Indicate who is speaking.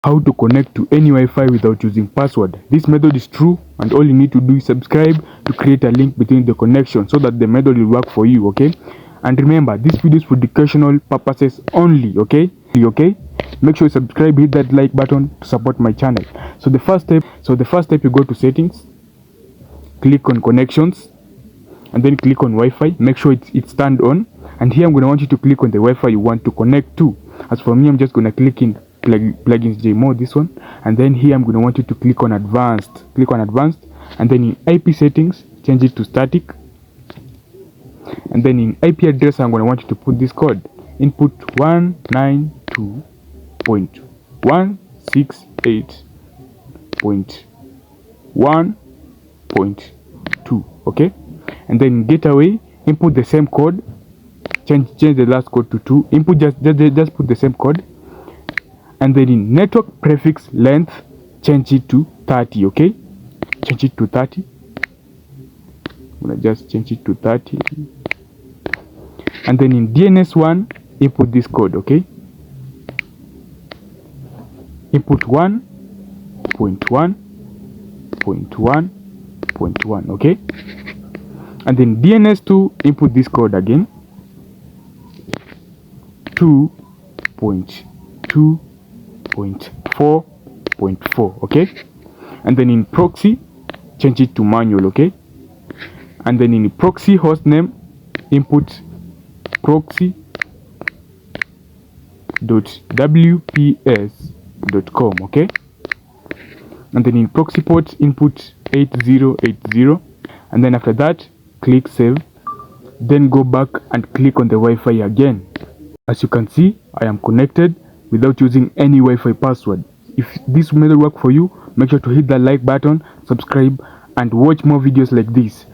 Speaker 1: How to connect to any Wi-Fi without using password. This method is true, and all you need to do is subscribe to create a link between the connection so that the method will work for you. Okay, and remember, this video is for educational purposes only. Okay, make sure you subscribe, hit that like button to support my channel. So the first step, you go to settings, click on connections, and then click on Wi-Fi. Make sure it's turned on, and here I'm going to want you to click on the Wi-Fi you want to connect to. As for me, I'm just going to click in plugins JMO, this one, and then here I'm going to want you to click on advanced, and then in IP settings change it to static, and then in IP address I'm going to want you to put this code, input 192.168.1.2. okay, and then in gateway input the same code, change the last code to 2, input just put the same code, and then in network prefix length change it to 30. okay, change it to 30. I'm gonna just change it to 30, and then in DNS1 input this code. Okay, input 1.1.1.1. okay, and then DNS2 input this code again, 2.2.4.4. okay, and then in proxy change it to manual. Okay, and then in proxy hostname input proxy.wps.com. okay, and then in proxy port input 8080, and then after that click save, then go back and click on the Wi-Fi again. As you can see, I am connected without using any Wi-Fi password. If this method work for you, make sure to hit that like button, subscribe, and watch more videos like this.